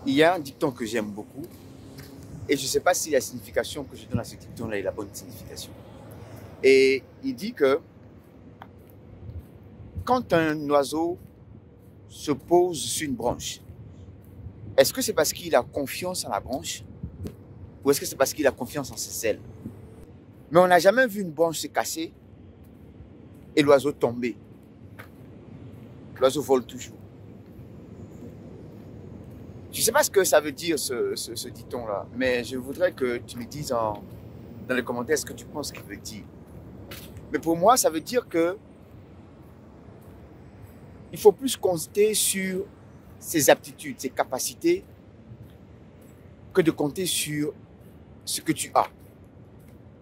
Il y a un dicton que j'aime beaucoup et je ne sais pas si la signification que je donne à ce dicton-là est la bonne signification. Et il dit que quand un oiseau se pose sur une branche, est-ce que c'est parce qu'il a confiance en la branche ou est-ce que c'est parce qu'il a confiance en ses ailes? Mais on n'a jamais vu une branche se casser et l'oiseau tomber. L'oiseau vole toujours. Je ne sais pas ce que ça veut dire ce dicton-là, mais je voudrais que tu me dises dans les commentaires ce que tu penses qu'il veut dire. Mais pour moi, ça veut dire que il faut plus compter sur ses aptitudes, ses capacités, que de compter sur ce que tu as.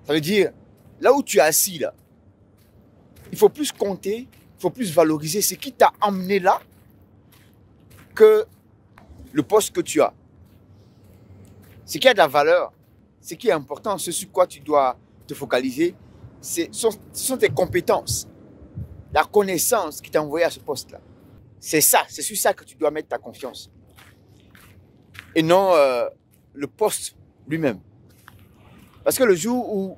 Ça veut dire, là où tu es assis, là, il faut plus compter, il faut plus valoriser ce qui t'a emmené là que le poste que tu as. Ce qui a de la valeur, ce qui est important, ce sur quoi tu dois te focaliser, ce sont tes compétences, la connaissance qui t'a envoyé à ce poste-là. C'est ça, c'est sur ça que tu dois mettre ta confiance. Et non le poste lui-même. Parce que le jour où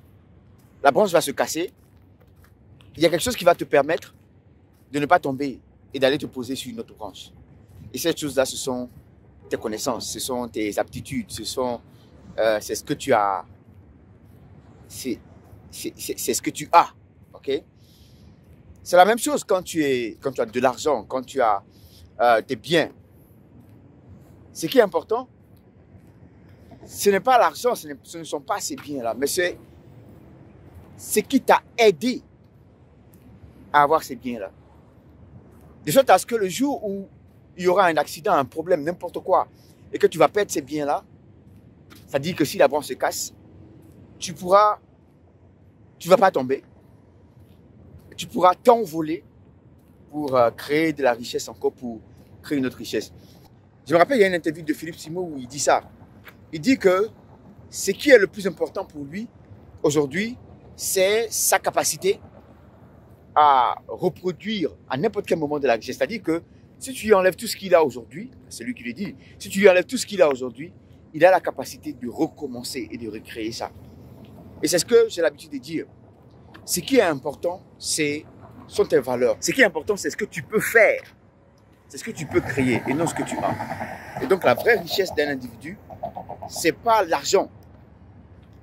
la branche va se casser, il y a quelque chose qui va te permettre de ne pas tomber et d'aller te poser sur une autre branche. Et cette chose-là, ce sont tes connaissances, ce sont tes aptitudes, c'est ce que tu as. C'est ce que tu as. Ok? C'est la même chose quand tu as de l'argent, quand tu as des biens. Ce qui est important, ce n'est pas l'argent, ce ne sont pas ces biens-là, mais c'est ce qui t'a aidé à avoir ces biens-là. De sorte à ce que le jour où il y aura un accident, un problème, n'importe quoi, et que tu vas perdre ces biens-là, ça dit que si la branche se casse, tu vas pas tomber. Tu pourras t'envoler pour créer de la richesse encore, pour créer une autre richesse. Je me rappelle, il y a une interview de Philippe Simo où il dit ça. Il dit que ce qui est le plus important pour lui aujourd'hui, c'est sa capacité à reproduire à n'importe quel moment de la richesse. C'est-à-dire que si tu lui enlèves tout ce qu'il a aujourd'hui, c'est lui qui le dit, si tu lui enlèves tout ce qu'il a aujourd'hui, il a la capacité de recommencer et de recréer ça. Et c'est ce que j'ai l'habitude de dire. Ce qui est important, sont tes valeurs. Ce qui est important, c'est ce que tu peux faire. C'est ce que tu peux créer et non ce que tu as. Et donc la vraie richesse d'un individu, c'est pas l'argent,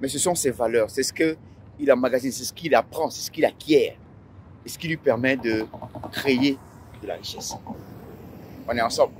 mais ce sont ses valeurs. C'est ce qu'il emmagasine, c'est ce qu'il apprend, c'est ce qu'il acquiert. Et ce qui lui permet de créer de la richesse. On est ensemble.